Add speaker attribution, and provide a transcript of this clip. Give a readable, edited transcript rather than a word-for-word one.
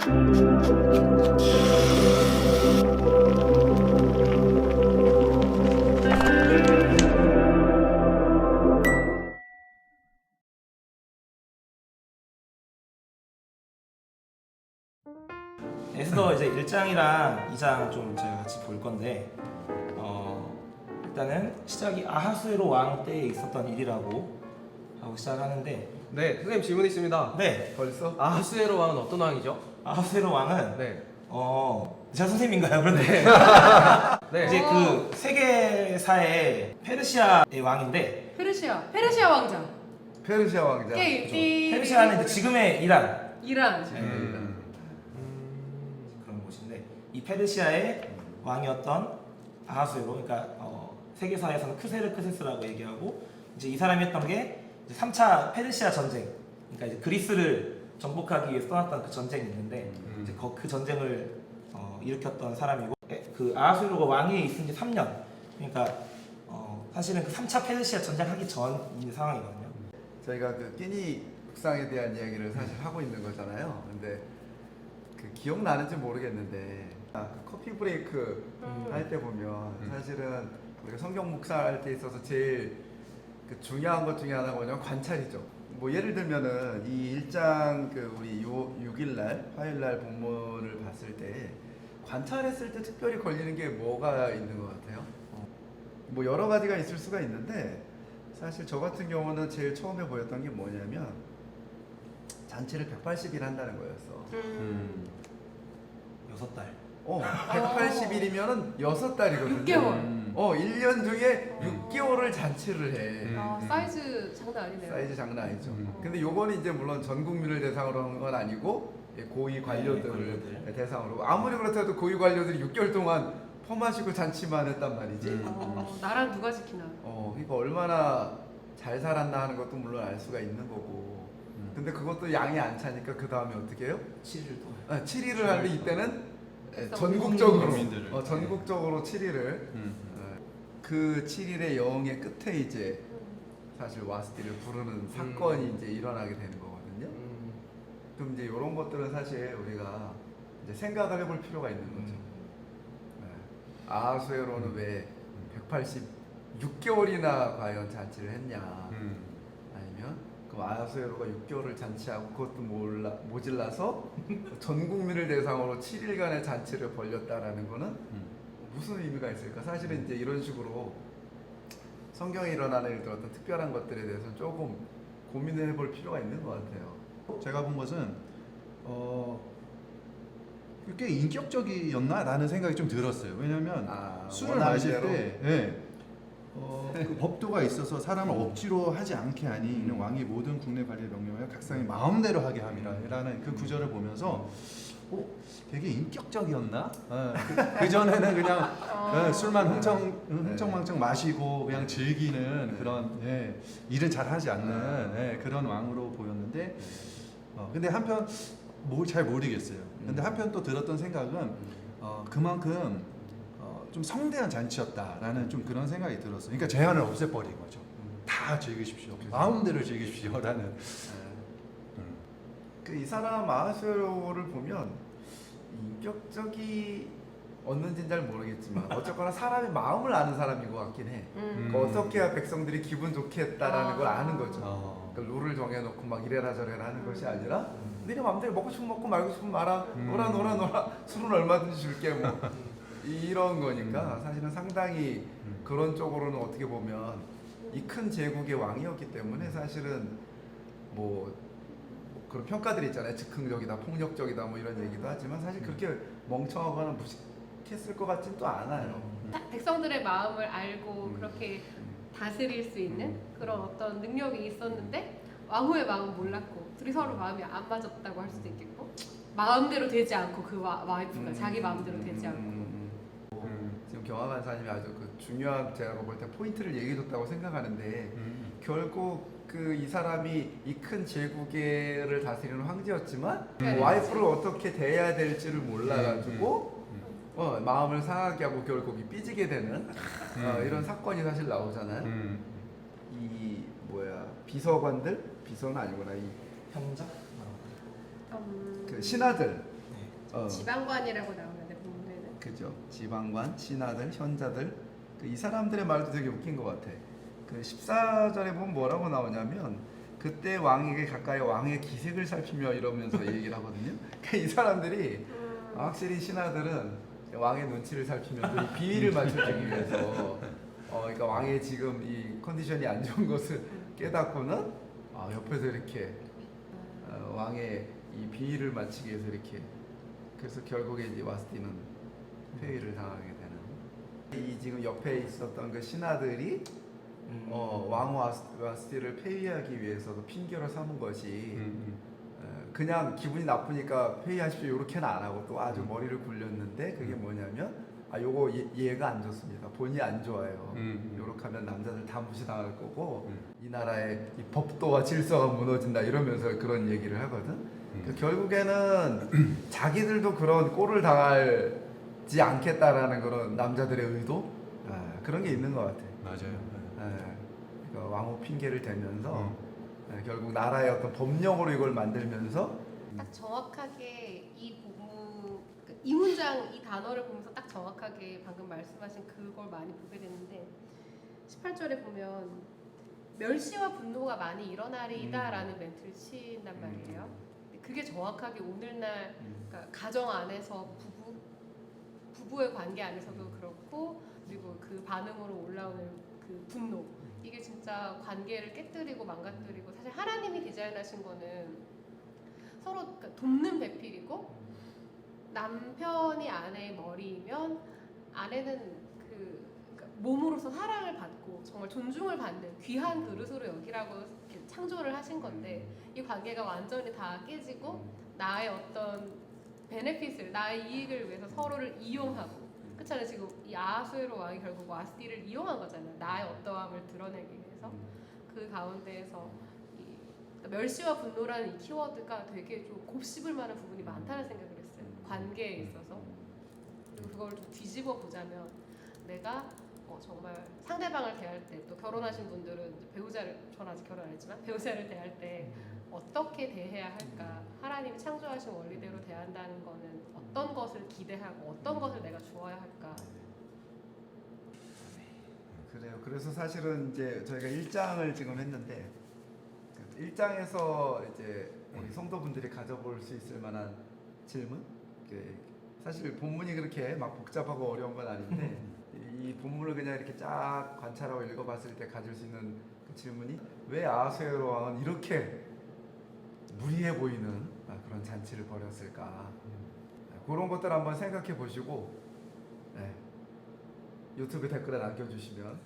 Speaker 1: 에스더 이제 1장이랑 2장 좀 제가 같이 볼 건데 일단은 시작이 아하수에로 왕 때에 있었던 일이라고 하고 시작하는데
Speaker 2: 네, 선생님 질문 있습니다.
Speaker 1: 네,
Speaker 2: 벌써? 아하수에로 왕은 어떤 왕이죠?
Speaker 1: 아하수에로 왕은
Speaker 2: 네.
Speaker 1: 제가 선생님인가요? 그런데
Speaker 2: 네.
Speaker 1: 이제 그 세계사의 페르시아의 왕인데
Speaker 3: 페르시아 왕자.
Speaker 4: 페르시아 왕자.
Speaker 1: 페르시아는 이제 지금의 이란
Speaker 3: 이란.
Speaker 1: 그런 곳인데 이 페르시아의 왕이었던 아하수에로, 그러니까 세계사에서는 크세르크세스라고 얘기하고, 이제 이 사람이 했던 게 이제 3차 페르시아 전쟁, 그러니까 이제 그리스를 정복하기 위해 떠났던 그 전쟁이 있는데 이제 그 전쟁을 일으켰던 사람이고, 그 아하수에로가 왕위에 있은 지 3년, 그러니까 사실은 그 3차 페르시아 전쟁 하기 전인 상황이거든요.
Speaker 4: 저희가 그 끼니 북상에 대한 이야기를 사실 하고 있는 거잖아요. 근데 그 기억나는지 모르겠는데 그 커피 브레이크 할 때 보면 사실은 우리가 성경 묵상할 때 있어서 제일 그 중요한 것 중에 하나가 뭐냐면 관찰이죠. 뭐 예를 들면은 이 1장 그 우리 6일날 화요일날 본문을 봤을 때 관찰했을 때 특별히 걸리는 게 뭐가 있는 것 같아요? 뭐 여러 가지가 있을 수가 있는데 사실 저 같은 경우는 제일 처음에 보였던 게 뭐냐면 잔치를 180일 한다는 거였어.
Speaker 1: 6달.
Speaker 4: 180일이면은 6달이거든요.
Speaker 3: 6개월.
Speaker 4: 1년 중에 6개월을 잔치를 해.
Speaker 3: 사이즈 장난 아니네요.
Speaker 4: 사이즈 장난 아니죠. 근데 요거는 이제 물론 전 국민을 대상으로 하는 건 아니고 고위 관료들을
Speaker 1: 관료들.
Speaker 4: 대상으로. 아무리 그렇다도 고위 관료들이 6개월 동안 퍼마시고 잔치만 했단 말이지.
Speaker 3: 나랑 누가 지키나.
Speaker 4: 그러니까 얼마나 잘 살았나 하는 것도 물론 알 수가 있는 거고. 근데 그것도 양이 안 차니까 그 다음에 어떻게 해요?
Speaker 1: 7일 동안.
Speaker 4: 7일을 하는데 이때는
Speaker 1: 전국민들을.
Speaker 4: 전국적으로 7일을 그 7일의 여행의 끝에 이제 사실 와스티를 부르는 사건이 이제 일어나게 되는 거거든요. 그럼 이제 이런 것들은 사실 우리가 이제 생각을 해볼 필요가 있는 거죠. 아하수에로는 왜 186개월이나 과연 잔치를 했냐? 아니면 그 아하수에로가 6개월을 잔치하고 그것도 모질라서 전 국민을 대상으로 7일간의 잔치를 벌였다라는 거는 무슨 의미가 있을까? 사실은 이제 이런 식으로 성경에 일어나는 일들 어떤 특별한 것들에 대해서 조금 고민을 해볼 필요가 있는 것 같아요.
Speaker 5: 제가 본 것은 꽤 인격적이었나라는 생각이 좀 들었어요. 왜냐하면 술을 마실 때 그 법도가 있어서 사람을 억지로 하지 않게 하니 이는 왕이 모든 국내 관리 명령을 각상이 마음대로 하게 함이라는 그 구절을 보면서 되게 인격적이었나? 그 전에는 그냥 술만 흥청망청 마시고 그냥 즐기는 그런 일은 잘 하지 않는 그런 왕으로 보였는데 근데 한편 잘 모르겠어요. 근데 한편 또 들었던 생각은 그만큼 좀 성대한 잔치였다라는 좀 그런 생각이 들었어요. 그러니까 제한을 없애버린 거죠. 다 즐기십시오. 마음대로 즐기십시오라는.
Speaker 4: 이 사람 아하수에로를 보면 인격적이었는지는 잘 모르겠지만 어쨌거나 사람의 마음을 아는 사람인 것 같긴 해. 그러니까 어떻게 해야 백성들이 기분 좋게 했다라는 걸 아는 거죠. 그러니까 룰을 정해놓고 막 이래라 저래라 하는 것이 아니라 너네 마음대로 먹고 싶으면 먹고 말고 싶으면 말아. 놀아. 술은 얼마든지 줄게 뭐. 이런 거니까 사실은 상당히 그런 쪽으로는 어떻게 보면 이 큰 제국의 왕이었기 때문에 사실은 뭐 그런 평가들이 있잖아요. 즉흥적이다, 폭력적이다 뭐 이런 얘기도 하지만 사실 그렇게 멍청하거나 무식했을 것 같진 또 않아요.
Speaker 3: 딱 백성들의 마음을 알고 그렇게 다스릴 수 있는 그런 어떤 능력이 있었는데 왕후의 마음은 몰랐고 둘이 서로 마음이 안 맞았다고 할 수도 있겠고 마음대로 되지 않고 그 와이프가 자기 마음대로 되지 않고
Speaker 4: 지금 경화관 사님이 아주 그 중요한 제가 볼 때 포인트를 얘기해줬다고 생각하는데 결국 그 이 사람이 이 큰 제국을 다스리는 황제였지만 와이프를 어떻게 대해야 될지를 몰라가지고 마음을 상하게 하고 결국 삐지게 되는 이런 사건이 사실 나오잖아요. 이 비서관들? 비서는 아니구나. 이
Speaker 1: 형자?
Speaker 4: 그 신하들
Speaker 3: 지방관이라고 나오는데 본문에는
Speaker 4: 그죠. 지방관, 신하들, 현자들 이 사람들의 말도 되게 웃긴 것 같아. 그 14절에 보면 뭐라고 나오냐면 그때 왕에게 가까이 왕의 기색을 살피며 이러면서 얘기를 하거든요. 그러니까 이 사람들이 확실히 신하들은 왕의 눈치를 살피면서 이 비위를 맞춰주기 위해서 그러니까 왕의 지금 이 컨디션이 안 좋은 것을 깨닫고는 옆에서 이렇게 왕의 이 비위를 맞추기 위해서 이렇게 그래서 결국에 이제 와스티는 폐위를 당하게 되는 이 지금 옆에 있었던 그 신하들이 왕 와스티를 폐위하기 위해서도 핑계로 삼은 것이 그냥 기분이 나쁘니까 폐위하십시오 이렇게는 안 하고 또 아주 머리를 굴렸는데 그게 뭐냐면 요거 얘가 안 좋습니다. 본이 안 좋아요. 요렇게 하면 남자들 다 무시당할 거고 이 나라의 이 법도와 질서가 무너진다 이러면서 그런 얘기를 하거든. 그러니까 결국에는 자기들도 그런 꼴을 당하지 않겠다라는 그런 남자들의 의도 그런 게 있는 것 같아.
Speaker 5: 맞아요.
Speaker 4: 그러니까 왕후 핑계를 대면서 결국 나라의 어떤 법령으로 이걸 만들면서
Speaker 3: 딱 정확하게 이 부분 이 문장 이 단어를 보면서 딱 정확하게 방금 말씀하신 그걸 많이 보게 되는데 18절에 보면 멸시와 분노가 많이 일어나리다라는 멘트를 친단 말이에요. 근데 그게 정확하게 오늘날 그러니까 가정 안에서 부부의 관계 안에서도 그렇고 그리고 그 반응으로 올라오는 그 분노 이게 진짜 관계를 깨뜨리고 망가뜨리고 사실 하나님이 디자인하신 거는 서로 그러니까 돕는 배필이고 남편이 아내의 머리이면 아내는 그러니까 몸으로서 사랑을 받고 정말 존중을 받는 귀한 그릇으로 여기라고 이렇게 창조를 하신 건데 이 관계가 완전히 다 깨지고 나의 어떤 베네핏을 나의 이익을 위해서 서로를 이용하고 그렇잖아요. 지금 이 아하수에로 왕이 결국 와스티를 이용한 거잖아요. 나의 어떠함을 드러내기 위해서 그 가운데에서 이 멸시와 분노라는 이 키워드가 되게 좀 곱씹을 만한 부분이 많다는 생각을 했어요. 관계에 있어서. 그리고 그걸 좀 뒤집어 보자면 내가 정말 상대방을 대할 때 또 결혼하신 분들은 이제 배우자를 저는 아직 결혼 안 했지만 배우자를 대할 때 어떻게 대해야 할까 하나님이 창조하신 원리대로 대한다는 거는 어떤 것을 기대하고 어떤 것을 내가 주어야 할까
Speaker 4: 그래요. 그래서 사실은 이제 저희가 1장을 지금 했는데 1장에서 이제 우리 성도분들이 가져볼 수 있을 만한 질문 사실 본문이 그렇게 막 복잡하고 어려운 건 아닌데 이 본문을 그냥 이렇게 쫙 관찰하고 읽어봤을 때 가질 수 있는 그 질문이 왜 아하수에로 왕은 이렇게 무리해 보이는 그런 잔치를 벌였을까 그런 것들 한번 생각해 보시고 유튜브 댓글에 남겨주시면